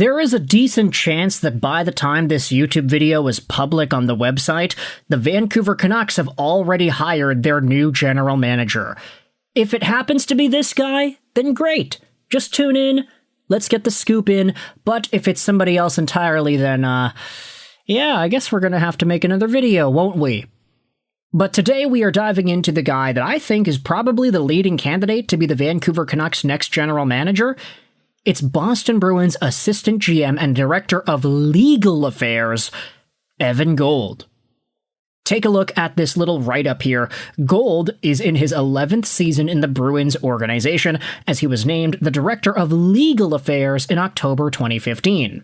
There is a decent chance that by the time this YouTube video is public on the website, the Vancouver Canucks have already hired their new general manager. If it happens to be this guy, then great. Just tune in, let's get the scoop in, but if it's somebody else entirely, then, yeah, I guess we're gonna have to make another video, won't we? But today we are diving into the guy that I think is probably the leading candidate to be the Vancouver Canucks' next general manager. It's Boston Bruins assistant GM and director of legal affairs, Evan Gold. Take a look at this little write-up here. Gold is in his 11th season in the Bruins organization, as he was named the Director of Legal Affairs in October 2015.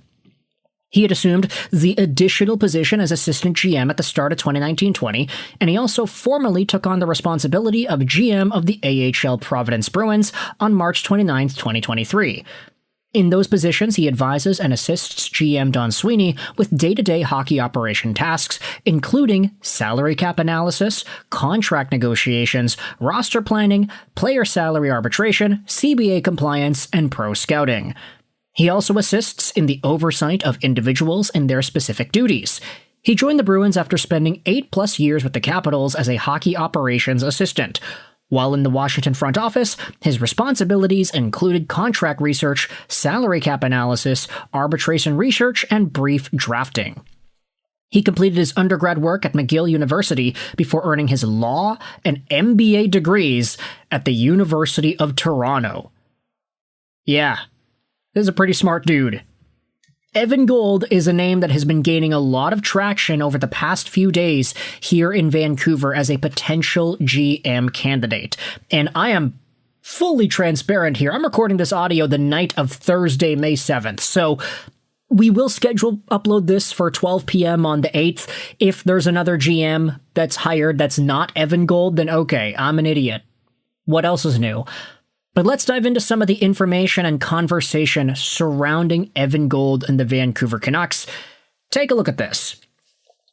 He had assumed the additional position as assistant GM at the start of 2019-20, and he also formally took on the responsibility of GM of the AHL Providence Bruins on March 29, 2023. In those positions, he advises and assists GM Don Sweeney with day-to-day hockey operation tasks, including salary cap analysis, contract negotiations, roster planning, player salary arbitration, CBA compliance, and pro scouting. He also assists in the oversight of individuals and their specific duties. He joined the Bruins after spending 8+ years with the Capitals as a hockey operations assistant. While in the Washington front office, his responsibilities included contract research, salary cap analysis, arbitration research, and brief drafting. He completed his undergrad work at McGill University before earning his law and MBA degrees at the University of Toronto. Yeah, this is a pretty smart dude. Evan Gold is a name that has been gaining a lot of traction over the past few days here in Vancouver as a potential GM candidate. And I am fully transparent here. I'm recording this audio the night of Thursday, May 7th. So we will upload this for 12 p.m. on the 8th. If there's another GM that's hired that's not Evan Gold, then okay, I'm an idiot. What else is new? But let's dive into some of the information and conversation surrounding Evan Gold and the Vancouver Canucks. Take a look at this.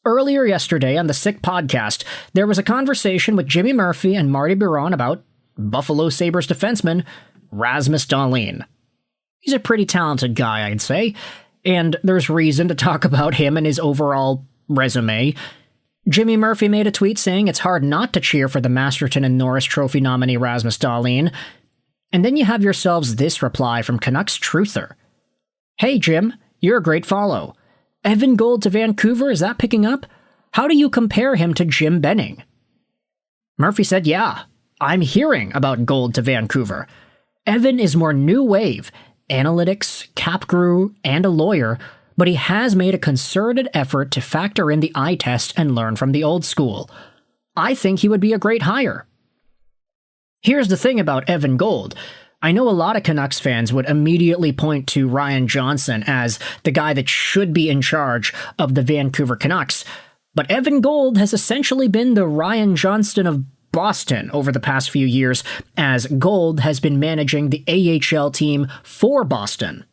Earlier yesterday on the Sick podcast, there was a conversation with Jimmy Murphy and Marty Biron about Buffalo Sabres defenseman Rasmus Dahlin. He's a pretty talented guy, I'd say, and there's reason to talk about him and his overall resume. Jimmy Murphy made a tweet saying it's hard not to cheer for the Masterton and Norris Trophy nominee Rasmus Dahlin. And then you have yourselves this reply from Canucks Truther. Hey Jim, you're a great follow. Evan Gold to Vancouver, is that picking up? How do you compare him to Jim Benning? Murphy said, yeah, I'm hearing about Gold to Vancouver. Evan is more new wave, analytics, cap guru, and a lawyer, but he has made a concerted effort to factor in the eye test and learn from the old school. I think he would be a great hire. Here's the thing about Evan Gold. I know a lot of Canucks fans would immediately point to Ryan Johnson as the guy that should be in charge of the Vancouver Canucks, but Evan Gold has essentially been the Ryan Johnston of Boston over the past few years, as Gold has been managing the AHL team for Boston.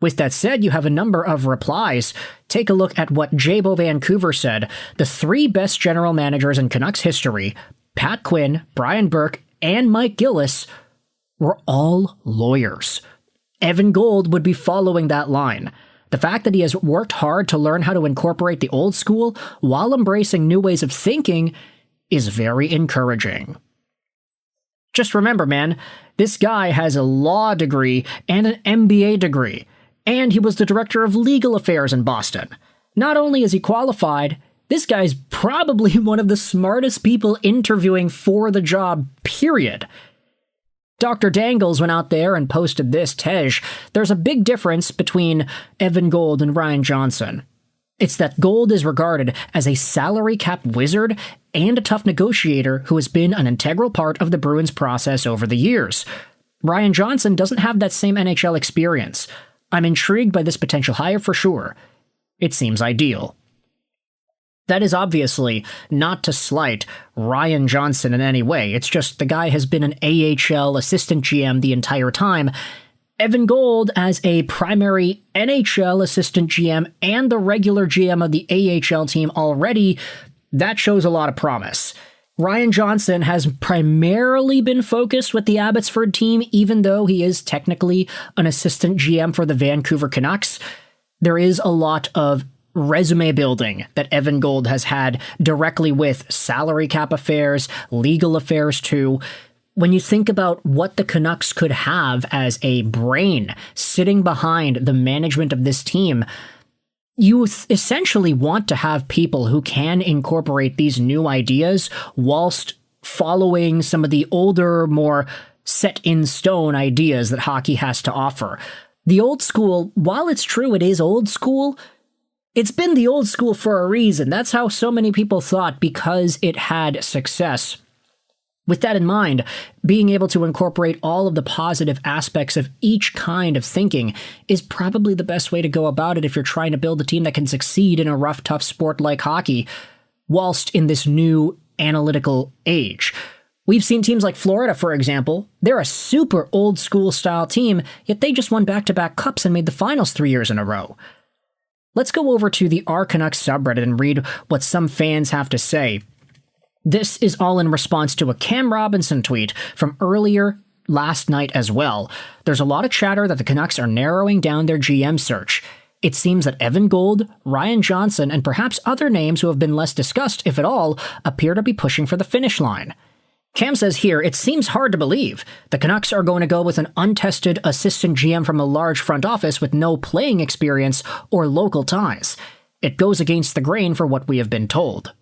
With that said, you have a number of replies. Take a look at what Jabo Vancouver said. The three best general managers in Canucks history, Pat Quinn, Brian Burke, and Mike Gillis, were all lawyers. Evan Gold would be following that line. The fact that he has worked hard to learn how to incorporate the old school while embracing new ways of thinking is very encouraging. Just remember, man, this guy has a law degree and an MBA degree, and he was the director of legal affairs in Boston. Not only is he qualified, this guy's probably one of the smartest people interviewing for the job, period. Dr. Dangles went out there and posted this, Tej. There's a big difference between Evan Gold and Ryan Johnson. It's that Gold is regarded as a salary cap wizard and a tough negotiator who has been an integral part of the Bruins process over the years. Ryan Johnson doesn't have that same NHL experience. I'm intrigued by this potential hire for sure. It seems ideal. That is obviously not to slight Ryan Johnson in any way. It's just the guy has been an AHL assistant GM the entire time. Evan Gold as a primary NHL assistant GM and the regular GM of the AHL team already, that shows a lot of promise. Ryan Johnson has primarily been focused with the Abbotsford team, even though he is technically an assistant GM for the Vancouver Canucks. There is a lot of resume building that Evan Gold has had directly with salary cap affairs, legal affairs too. When you think about what the Canucks could have as a brain sitting behind the management of this team, you essentially want to have people who can incorporate these new ideas whilst following some of the older, more set-in-stone ideas that hockey has to offer. The old school, while it's true it is old school, it's been the old school for a reason. That's how so many people thought, because it had success. With that in mind, being able to incorporate all of the positive aspects of each kind of thinking is probably the best way to go about it if you're trying to build a team that can succeed in a rough, tough sport like hockey, whilst in this new analytical age. We've seen teams like Florida, for example. They're a super old school style team, yet they just won back-to-back cups and made the finals 3 years in a row. Let's go over to the R Canucks subreddit and read what some fans have to say. This is all in response to a Cam Robinson tweet from earlier last night as well. There's a lot of chatter that the Canucks are narrowing down their GM search. It seems that Evan Gold, Ryan Johnson, and perhaps other names who have been less discussed, if at all, appear to be pushing for the finish line. Cam says here, it seems hard to believe. The Canucks are going to go with an untested assistant GM from a large front office with no playing experience or local ties. It goes against the grain for what we have been told.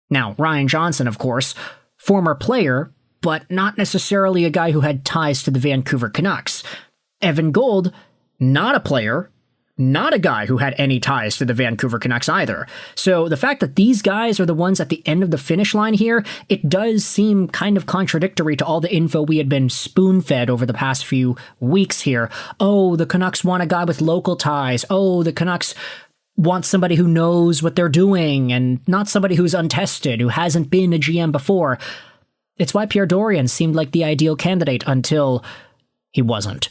Now, Ryan Johnson, of course, former player, but not necessarily a guy who had ties to the Vancouver Canucks. Evan Gold, not a player, not a guy who had any ties to the Vancouver Canucks either. So the fact that these guys are the ones at the end of the finish line here, it does seem kind of contradictory to all the info we had been spoon-fed over the past few weeks here. Oh, the Canucks want a guy with local ties. Oh, the Canucks want somebody who knows what they're doing and not somebody who's untested, who hasn't been a GM before. It's why Pierre Dorion seemed like the ideal candidate until he wasn't.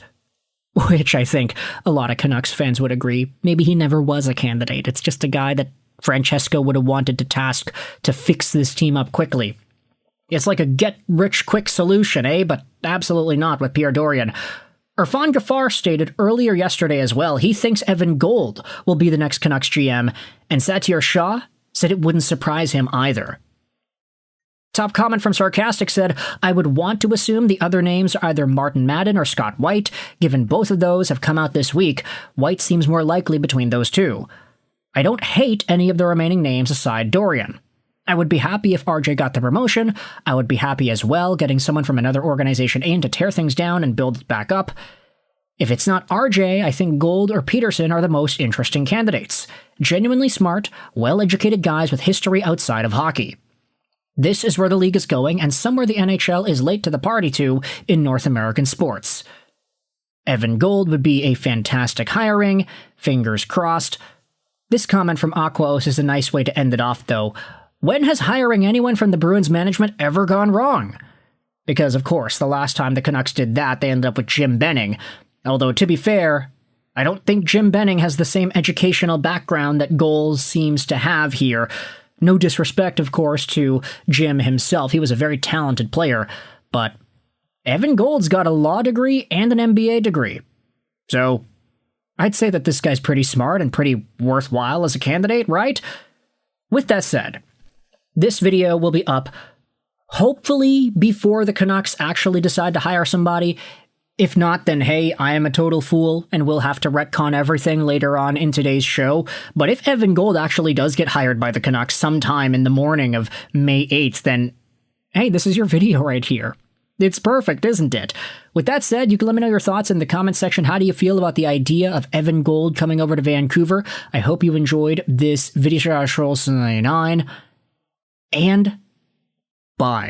Which I think a lot of Canucks fans would agree. Maybe he never was a candidate. It's just a guy that Francesco would have wanted to task to fix this team up quickly. It's like a get-rich-quick solution, eh? But absolutely not with Pierre Dorion. Irfan Gaffar stated earlier yesterday as well he thinks Evan Gold will be the next Canucks GM, and Satyr Shah said it wouldn't surprise him either. Top comment from Sarcastic said, I would want to assume the other names are either Martin Madden or Scott White. Given both of those have come out this week, White seems more likely between those two. I don't hate any of the remaining names aside Dorion. I would be happy if RJ got the promotion. I would be happy as well getting someone from another organization in to tear things down and build it back up. If it's not RJ, I think Gold or Peterson are the most interesting candidates. Genuinely smart, well-educated guys with history outside of hockey. This is where the league is going, and somewhere the NHL is late to the party to in North American sports. Evan Gold would be a fantastic hiring, fingers crossed. This comment from Aquos is a nice way to end it off, though. When has hiring anyone from the Bruins management ever gone wrong? Because, of course, the last time the Canucks did that, they ended up with Jim Benning. Although, to be fair, I don't think Jim Benning has the same educational background that Gold seems to have here. No disrespect, of course, to Jim himself. He was a very talented player, but Evan Gold's got a law degree and an MBA degree. So, I'd say that this guy's pretty smart and pretty worthwhile as a candidate, right? With that said, this video will be up hopefully before the Canucks actually decide to hire somebody. If not, then hey, I am a total fool, and we'll have to retcon everything later on in today's show. But if Evan Gold actually does get hired by the Canucks sometime in the morning of May 8th, then hey, this is your video right here. It's perfect, isn't it? With that said, you can let me know your thoughts in the comment section. How do you feel about the idea of Evan Gold coming over to Vancouver? I hope you enjoyed this video. And bye.